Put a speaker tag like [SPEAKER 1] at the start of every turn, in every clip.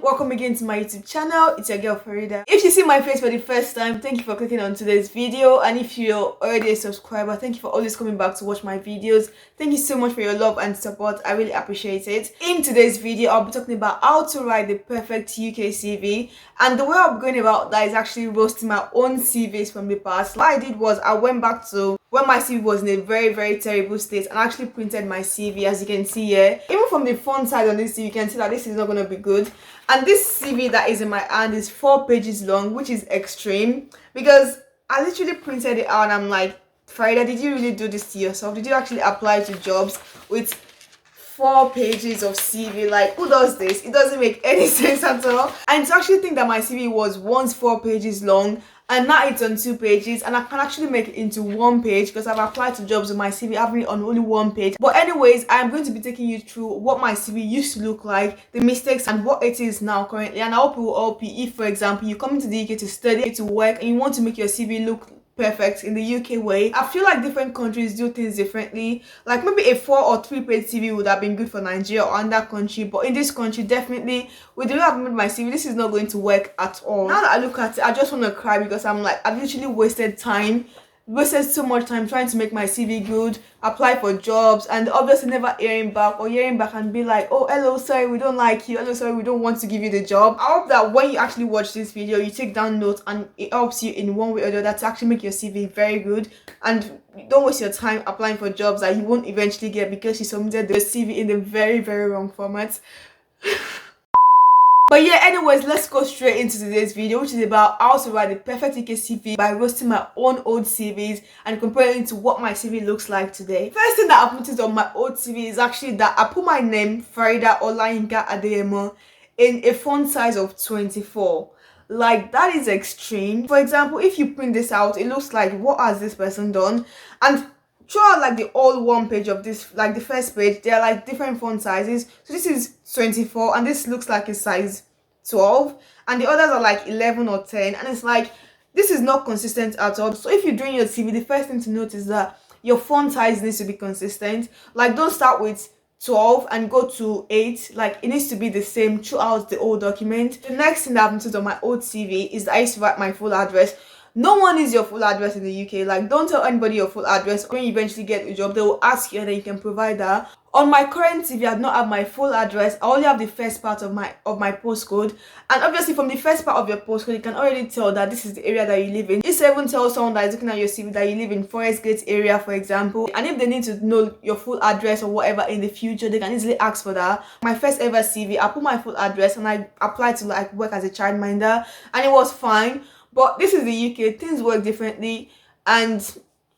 [SPEAKER 1] welcome again to my YouTube channel. It's your girl Farida. If you see my face for the first time, thank you for clicking on today's video, and if you're already a subscriber, thank you for always coming back to watch my videos. Thank you so much for your love and support. I really appreciate it. In today's video, I'll be talking about how to write the perfect UK CV, and the way I'll be going about that is actually roasting my own CVs from the past. What I did was I went back to when my CV was in a very terrible state and actually printed my CV, as you can see here. Even from the font side on this CV, you can see that this is not going to be good. And this CV that is in my hand is 4 pages long, which is extreme, because I literally printed it out and I'm like, Farida, did you really do this to yourself? Did you actually apply to jobs with 4 pages of CV? Like, who does this? It doesn't make any sense at all. And to actually think that my CV was once 4 pages long and now it's on 2 pages, and I can actually make it into 1 page because I've applied to jobs with my CV having it on only 1 page. But anyways, I'm going to be taking you through what my CV used to look like, the mistakes, and what it is now currently. And I hope it will help you if, for example, you come into the UK to study, to work, and you want to make your CV look perfect in the UK way. I feel like different countries do things differently. Like maybe a 4 or 3 page CV would have been good for Nigeria or another country, but in this country, definitely with the way I've made my CV, this is not going to work at all. Now that I look at it, I just want to cry because I'm like, I've literally wasted so much time trying to make my CV good, apply for jobs, and obviously never hearing back, or hearing back and be like, oh, hello, sorry, we don't like you, hello, sorry, we don't want to give you the job. I hope that when you actually watch this video, you take down notes and it helps you in one way or the other to actually make your CV very good, and don't waste your time applying for jobs that you won't eventually get because you submitted the CV in the very wrong format. But yeah, anyways, let's go straight into today's video, which is about how to write the perfect UK CV by roasting my own old CVs and comparing it to what my CV looks like today. First thing that I've noticed on my old CV is actually that I put my name, Farida Olayinka Adeyemo, in a font size of 24. Like, that is extreme. For example, if you print this out, it looks like, what has this person done? And throughout like the whole 1 page of this, like the first page, there are like different font sizes. So this is 24 and this looks like a size 12, and the others are like 11 or 10, and it's like, this is not consistent at all. So if you're doing your CV, the first thing to note is that your font size needs to be consistent. Like, don't start with 12 and go to 8. Like, it needs to be the same throughout the whole document. The next thing that I've noticed on my old CV is that I used to write my full address. No one needs your full address in the UK. Like, don't tell anybody your full address. When you eventually get a job, they will ask you and then you can provide that. On my current CV, I do not have my full address. I only have the first part of my postcode. And obviously from the first part of your postcode, you can already tell that this is the area that you live in. This even tells someone that is looking at your CV that you live in Forest Gate area, for example. And if they need to know your full address or whatever in the future, they can easily ask for that. My first ever CV, I put my full address and I applied to like work as a childminder, and it was fine. But this is the UK, things work differently and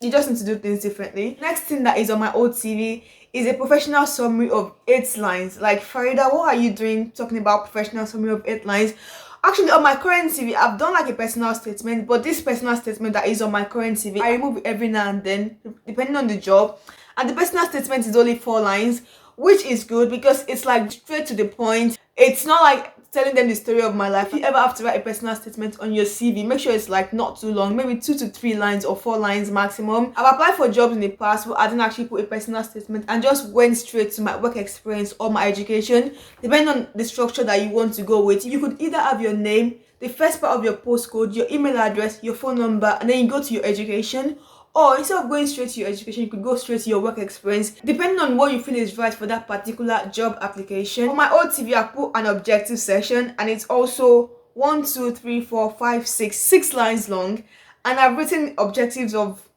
[SPEAKER 1] you just need to do things differently. Next thing that is on my old CV is a professional summary of 8 lines. Like, Farida, what are you doing talking about professional summary of 8 lines? Actually, on my current CV, I've done like a personal statement, but this personal statement that is on my current CV, I remove it every now and then, depending on the job. And the personal statement is only 4 lines, which is good because it's like straight to the point. It's not like telling them the story of my life. If you ever have to write a personal statement on your CV, make sure it's like not too long, maybe 2 to 3 lines or 4 lines maximum. I've applied for jobs in the past where I didn't actually put a personal statement and just went straight to my work experience or my education, depending on the structure that you want to go with. You could either have your name, the first part of your postcode, your email address, your phone number, and then you go to your education. Or instead of going straight to your education, you could go straight to your work experience, depending on what you feel is right for that particular job application. On my old CV, I put an objective section, and it's also 1, 2, 3, 4, 5, 6 lines long. And I've written objectives of,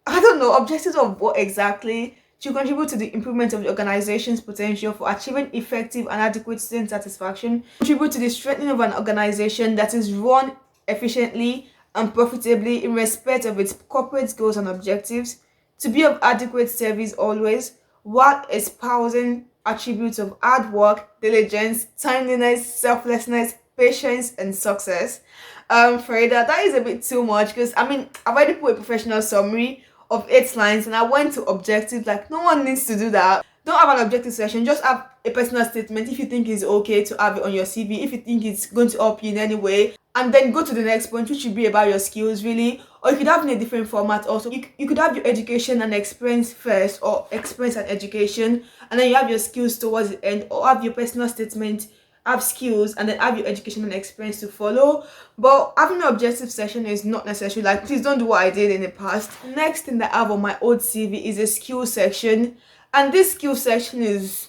[SPEAKER 1] I don't know, objectives of what exactly? To contribute to the improvement of the organization's potential for achieving effective and adequate student satisfaction, contribute to the strengthening of an organization that is run efficiently and profitably in respect of its corporate goals and objectives, to be of adequate service always, while espousing attributes of hard work, diligence, timeliness, selflessness, patience, and success. Farida, that is a bit too much because I mean, I've already put a professional summary of 8 lines and I went to objectives. Like, no one needs to do that. Don't have an objective section, just have a personal statement if you think it's okay to have it on your CV, if you think it's going to help you in any way. And then go to the next point, which should be about your skills, really. Or you could have in a different format also. You could have your education and experience first, or experience and education, and then you have your skills towards the end, or have your personal statement have skills, and then have your education and experience to follow. But having an objective section is not necessary. Like, please don't do what I did in the past. Next thing that I have on my old CV is a skill section, and this skill section is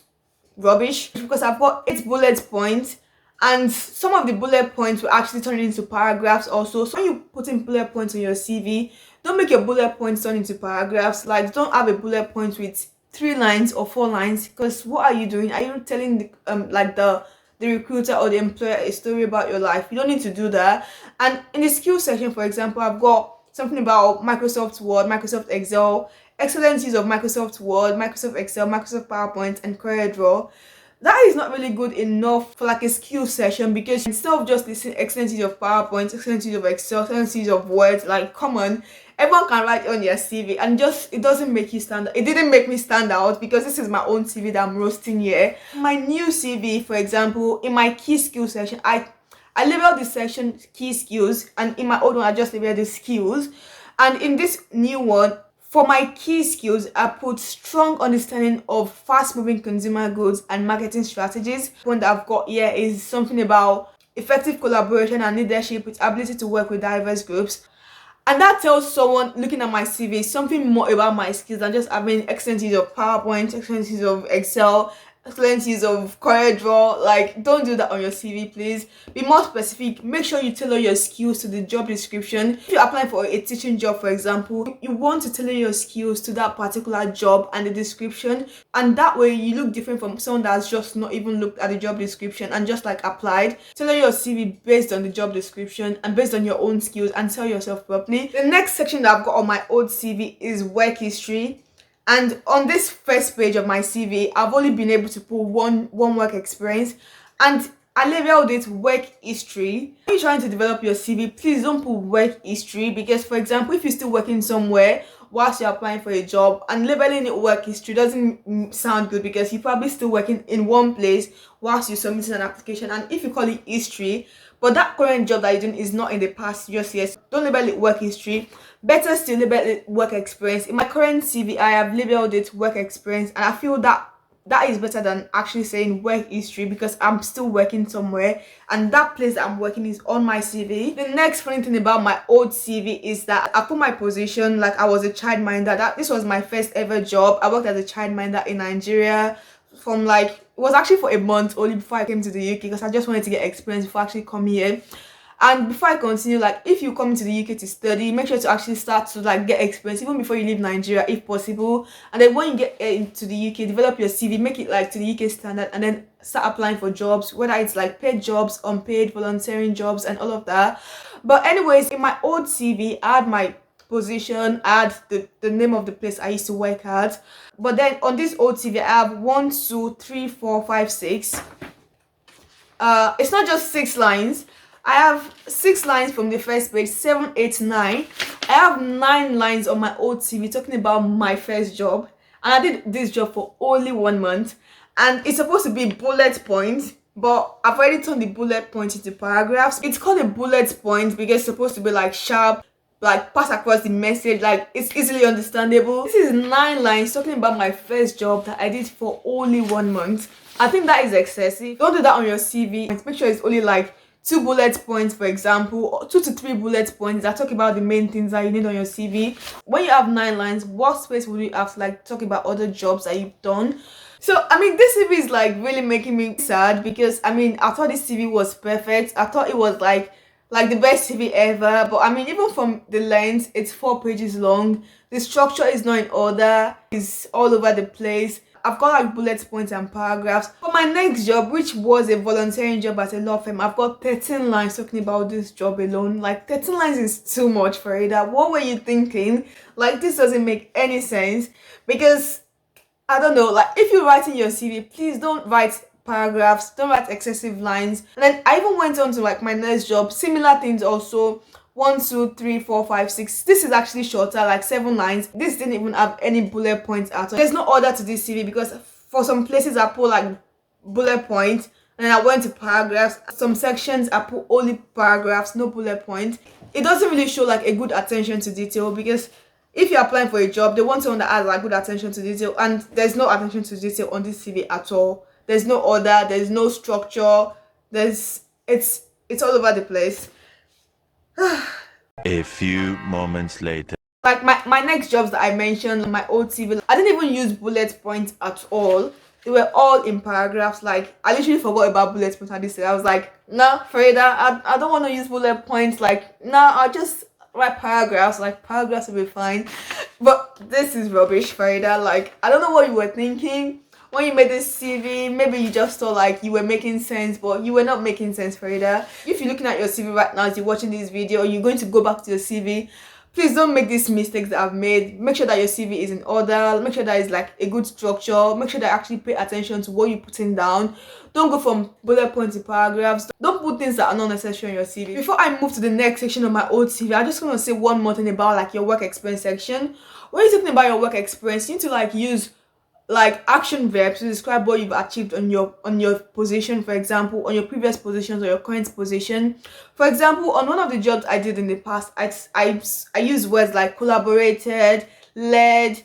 [SPEAKER 1] rubbish because I've got 8 bullet points, and some of the bullet points will actually turn into paragraphs also. So when you put in bullet points on your CV, don't make your bullet points turn into paragraphs. Like, don't have a bullet point with 3 lines or 4 lines, because what are you doing? Are you telling the recruiter or the employer a story about your life? You don't need to do that. And in the skill section, for example, I've got something about Microsoft Word, Microsoft Excel, excellent use of Microsoft Word, Microsoft Excel, Microsoft PowerPoint, and CorelDRAW. That is not really good enough for like a skill session, because instead of just listing excellent use of PowerPoint, excellent use of Excel, excellent use of Word, like, come on, everyone can write on their CV, and just it doesn't make you stand out. It didn't make me stand out because this is my own CV that I'm roasting here. My new CV, for example, in my key skills section, I labeled this section key skills, and in my old one I just labeled the skills. And in this new one, for my key skills, I put strong understanding of fast-moving consumer goods and marketing strategies. One that I've got here is something about effective collaboration and leadership with ability to work with diverse groups. And that tells someone looking at my CV something more about my skills than just having excellent use of PowerPoint, excellent use of Excel, excellent use of CorelDRAW. Like, don't do that on your CV, please. Be more specific. Make sure you tailor your skills to the job description. If you're applying for a teaching job, for example, you want to tailor your skills to that particular job and the description, and that way you look different from someone that's just not even looked at the job description and just like applied. Tailor your CV based on the job description and based on your own skills, and sell yourself properly. The next section that I've got on my old CV is work history. And on this first page of my CV, I've only been able to put one work experience, and I labeled it work history. When you're trying to develop your CV, please don't put work history, because, for example, if you're still working somewhere whilst you're applying for a job, and labeling it work history doesn't sound good, because you're probably still working in one place whilst you're submitting an application. And if you call it history, but that current job that you're doing is not in the past just yet, don't label it work history. Better still label it work experience. In my current CV, I have labeled it work experience, and I feel that is better than actually saying work history, because I'm still working somewhere, and that place that I'm working is on my CV. The next funny thing about my old CV is that I put my position like I was a childminder. That this was my first ever job. I worked as a childminder in Nigeria from like, it was actually for a month only before I came to the UK, because I just wanted to get experience before I actually come here. And before I continue, like, if you come to the UK to study, make sure to actually start to like get experience even before you leave Nigeria if possible. And then when you get into the UK, develop your CV, make it like to the UK standard, and then start applying for jobs, whether it's like paid jobs, unpaid, volunteering jobs, and all of that. But anyways, in my old CV, I had my position, I had the name of the place I used to work at. But then on this old CV, I have 1, 2, 3, 4, 5, 6. It's not just 6 lines. I have 6 lines from the first page, 7, 8, 9. I have 9 lines on my old CV talking about my first job, and I did this job for only 1 month, and it's supposed to be bullet points, but I've already turned the bullet points into paragraphs. It's called a bullet point because it's supposed to be like sharp, like pass across the message, like it's easily understandable. This is 9 lines talking about my first job that I did for only 1 month. I think that is excessive. Don't do that on your CV. Make sure it's only like 2 bullet points, for example, or 2 to 3 bullet points that talk about the main things that you need on your CV. When you have 9 lines, what space would you have to like talk about other jobs that you've done? So I mean, this CV is like really making me sad, because I mean, I thought this CV was perfect. I thought it was like the best CV ever. But I mean, even from the length, it's 4 pages long. The structure is not in order. It's all over the place. I've got like bullet points and paragraphs. For my next job, which was a volunteering job at a law firm, I've got 13 lines talking about this job alone. Like, 13 lines is too much for it. What were you thinking? Like, this doesn't make any sense, because I don't know, like, if you're writing your CV, please don't write paragraphs, don't write excessive lines. And then I even went on to like my next job, similar things also. 1, 2, 3, 4, 5, 6. This is actually shorter, like 7 lines. This didn't even have any bullet points at all. There's no order to this CV, because for some places I put like bullet points, and then I went to paragraphs. Some sections I put only paragraphs, no bullet points. It doesn't really show like a good attention to detail, because if you're applying for a job, they want someone that has like good attention to detail, and there's no attention to detail on this CV at all. There's no order, there's no structure. It's all over the place.
[SPEAKER 2] A few moments later.
[SPEAKER 1] Like my next jobs that I mentioned on my old CV, I didn't even use bullet points at all. They were all in paragraphs. Like, I literally forgot about bullet points at this stage. I was like, nah, Freda, I don't want to use bullet points. Like, nah, I'll just write paragraphs. Like, paragraphs will be fine. But this is rubbish, Freda. Like, I don't know what you were thinking when you made this CV. Maybe you just thought like you were making sense, but you were not making sense, Freda. If you're looking at your CV right now as you're watching this video, you're going to go back to your CV. Please don't make these mistakes that I've made. Make sure that your CV is in order. Make sure that it's like a good structure. Make sure that you actually pay attention to what you're putting down. Don't go from bullet points to paragraphs. Don't put things that are not necessary on your CV. Before I move to the next section of my old CV, I just want to say one more thing about like your work experience section. When you're talking about your work experience, you need to like use like action verbs to describe what you've achieved on your position. For example, on your previous positions or your current position. For example, on one of the jobs I did in the past, I use words like collaborated, led,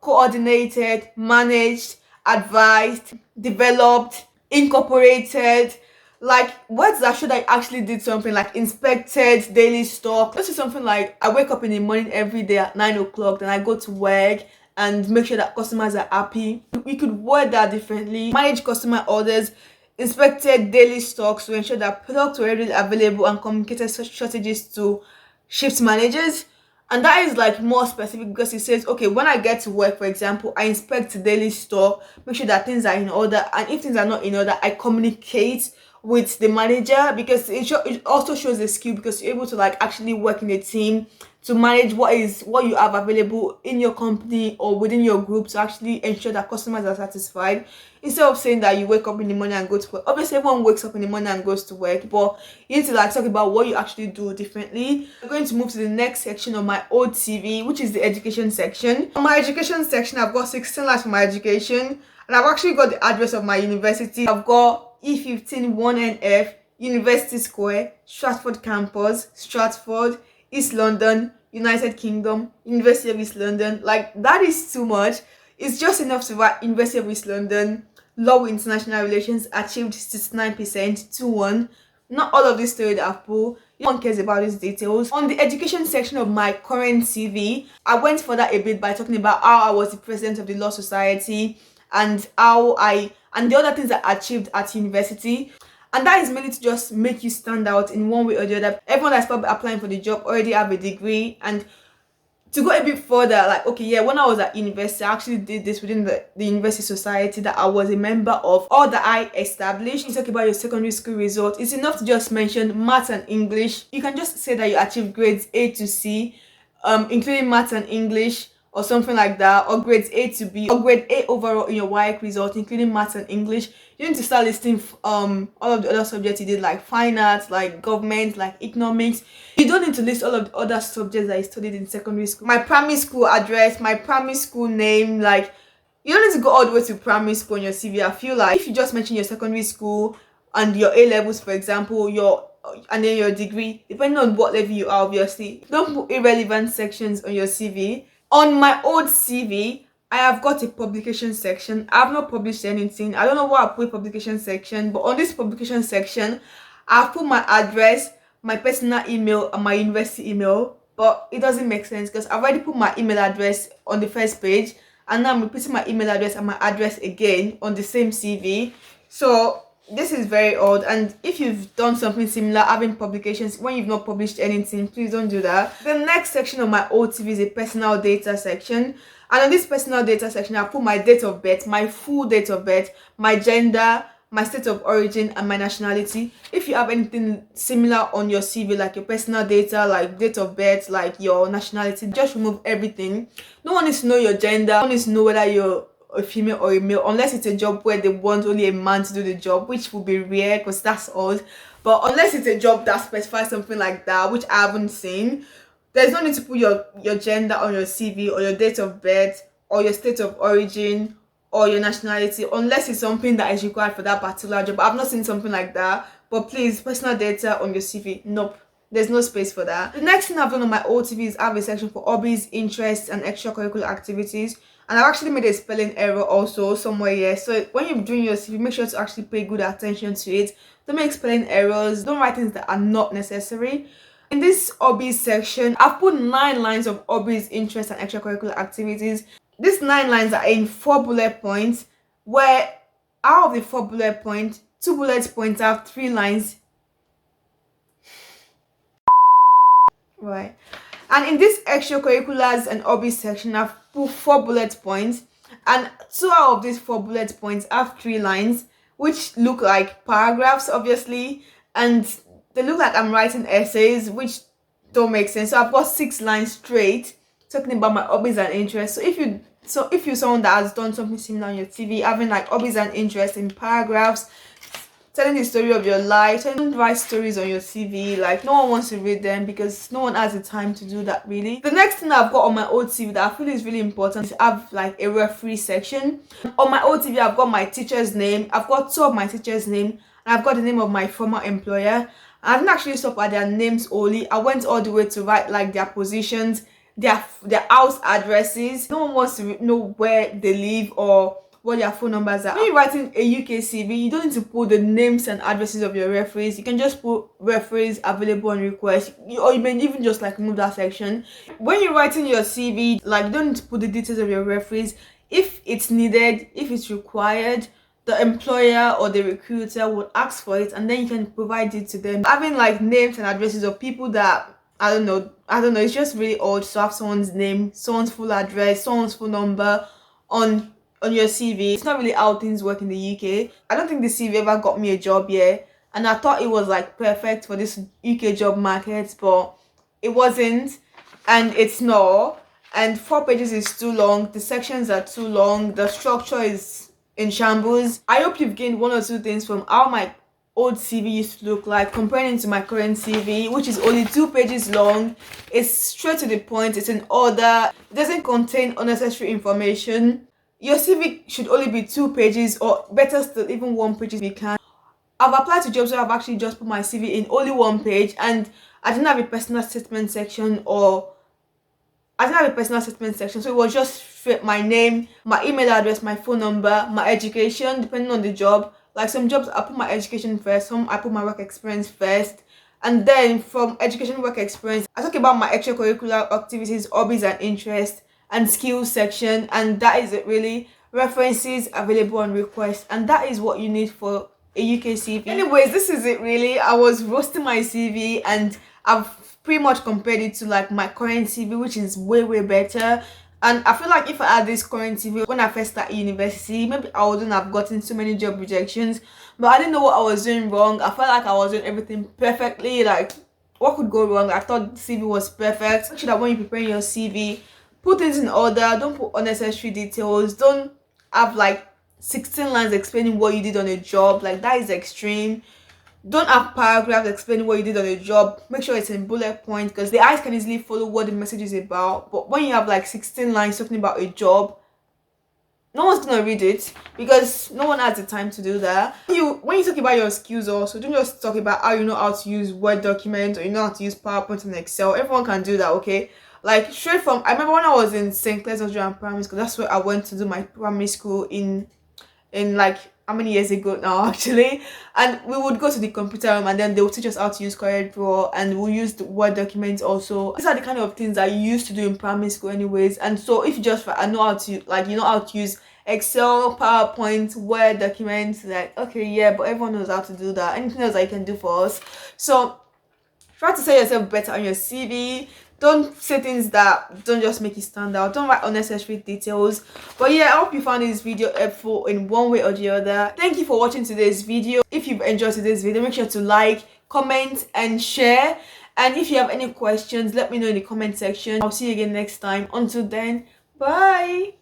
[SPEAKER 1] coordinated, managed, advised, developed, incorporated, like words that should I actually did something, like inspected daily stock. This is something like I wake up in the morning every day at 9 o'clock, then I go to work and make sure that customers are happy. We could word that differently. Manage customer orders, inspected daily stocks to ensure that products were readily available, and communicated such strategies to shift managers. And that is like more specific because it says, okay, when I get to work, for example, I inspect the daily store, make sure that things are in order, and if things are not in order, I communicate with the manager, because it also shows a skill, because you're able to like actually work in a team to manage what you have available in your company or within your group to actually ensure that customers are satisfied, instead of saying that you wake up in the morning and go to work. Obviously everyone wakes up in the morning and goes to work, but you need to like talk about what you actually do differently. We're going to move to the next section of my old CV, which is the education section. On my education section, I've got 16 lines for my education, and I've actually got the address of my university. I've got E15 1NF, University Square, Stratford Campus, Stratford, East London, United Kingdom, University of East London. Like, that is too much. It's just enough to write University of East London, Law with International Relations, achieved 69%, 2-1. Not all of this story that I've pulled. No one cares about these details. On the education section of my current CV, I went further a bit by talking about how I was the president of the Law Society, and the other things I achieved at university. And that is mainly to just make you stand out in one way or the other. Everyone that's probably applying for the job already have a degree, and to go a bit further, like, okay, yeah, when I was at university, I actually did this within the university society that I was a member of, or that I established. You talk about your secondary school results, it's enough to just mention maths and English. You can just say that you achieved grades A to C, including maths and English, or something like that, or grades A to B, or grade A overall in your WAEC result, including maths and English. You need to start listing all of the other subjects you did, like fine arts, like government, like economics. You don't need to list all of the other subjects that you studied in secondary school. My primary school address, my primary school name, like, you don't need to go all the way to primary school on your CV. I feel like if you just mention your secondary school and your A levels, for example, and then your degree, depending on what level you are, obviously, don't put irrelevant sections on your CV. On my old CV, I have got a publication section. I have not published anything. I don't know why I put publication section, but on this publication section, I've put my address, my personal email, and my university email. But it doesn't make sense because I've already put my email address on the first page, and now I'm repeating my email address and my address again on the same CV. So this is very odd, and if you've done something similar, having publications when you've not published anything, please don't do that. The next section of my old CV is a personal data section, and on this personal data section, I put my date of birth, my full date of birth, my gender, my state of origin, and my nationality. If you have anything similar on your CV, like your personal data, like date of birth, like your nationality, just remove everything. No one needs to know your gender. No one needs to know whether you're a female or a male, unless it's a job where they want only a man to do the job, which would be rare because that's odd. But unless it's a job that specifies something like that, which I haven't seen, there's no need to put your gender on your CV, or your date of birth, or your state of origin, or your nationality, unless it's something that is required for that particular job. I've not seen something like that. But please, personal data on your CV, nope. There's no space for that. The next thing I've done on my old CV is have a section for hobbies, interests, and extracurricular activities. And I've actually made a spelling error also somewhere here. So when you're doing your CV, make sure to actually pay good attention to it. Don't make spelling errors. Don't write things that are not necessary. In this hobbies section, I've put 9 lines of hobbies, interests, and extracurricular activities. These 9 lines are in 4 bullet points, where out of the 4 bullet points, 2 bullet points have 3 lines. Right. And in this extracurriculars and hobbies section, I've put 4 bullet points, and 2 out of these 4 bullet points have 3 lines, which look like paragraphs, obviously, and they look like I'm writing essays, which don't make sense. So I've got 6 lines straight talking about my hobbies and interests. So if you're someone that has done something similar on your TV, having like hobbies and interests in paragraphs, telling the story of your life, don't write stories on your CV. Like, no one wants to read them because no one has the time to do that, really. The next thing I've got on my old CV that I feel is really important is to have like a referee section. On my old CV, I've got my teacher's name, I've got 2 of my teacher's name, and I've got the name of my former employer. I didn't actually stop at their names only. I went all the way to write like their positions, their house addresses. No one wants to know where they live or what their phone numbers are. When you're writing a UK CV, you don't need to put the names and addresses of your referees. You can just put referees available on request, or you may even just like move that section. When you're writing your CV, like, you don't need to put the details of your referees. If it's needed, if it's required, the employer or the recruiter will ask for it, and then you can provide it to them. Having like names and addresses of people that I don't know, it's just really odd to have someone's name, someone's full address, someone's phone number on your CV. It's not really how things work in the UK. I don't think the CV ever got me a job here, and I thought it was like perfect for this UK job market, but it wasn't, and it's not. And 4 pages is too long, the sections are too long, the structure is in shambles. I hope you've gained 1 or 2 things from how my old CV used to look like comparing it to my current CV, which is only 2 pages long. It's straight to the point, it's in order, it doesn't contain unnecessary information. Your CV should only be 2 pages, or better still, even 1 page if you can. I've applied to jobs where I've actually just put my CV in only 1 page, and I didn't have a personal statement section, so it was just my name, my email address, my phone number, my education, depending on the job. Like, some jobs I put my education first, some I put my work experience first, and then from education, work experience, I talk about my extracurricular activities, hobbies and interests, and skills section, and that is it really. References available on request, and that is what you need for a UK CV. Anyways, this is it really. I was roasting my CV, and I've pretty much compared it to like my current CV, which is way better. And I feel like if I had this current CV when I first started university, maybe I wouldn't have gotten so many job rejections. But I didn't know what I was doing wrong. I felt like I was doing everything perfectly. Like, what could go wrong? I thought the CV was perfect. Make sure that when you prepare your CV, put things in order. Don't put unnecessary details. Don't have like 16 lines explaining what you did on a job. Like, that is extreme. Don't have paragraphs explaining what you did on a job. Make sure it's in bullet points, because the eyes can easily follow what the message is about. But when you have like 16 lines talking about a job, no one's gonna read it, because no one has the time to do that. When you talk about your skills also, don't just talk about how you know how to use Word documents, or you know how to use PowerPoint and Excel. Everyone can do that, okay? Like, straight from, I remember when I was in St. Clair's Primary School, that's where I went to do my primary school in like, how many years ago now, actually. And we would go to the computer room, and then they would teach us how to use CorelDRAW, and we'll use the Word documents also. These are the kind of things that you used to do in primary school anyways. And so if you just know how to, like, you know how to use Excel, PowerPoint, Word documents, like, okay, yeah, but everyone knows how to do that. Anything else that you can do for us. So try to sell yourself better on your CV. Don't say things that don't just make you stand out. Don't write unnecessary details. But yeah, I hope you found this video helpful in one way or the other. Thank you for watching today's video. If you've enjoyed today's video, make sure to like, comment and share. And if you have any questions, let me know in the comment section. I'll see you again next time. Until then, bye.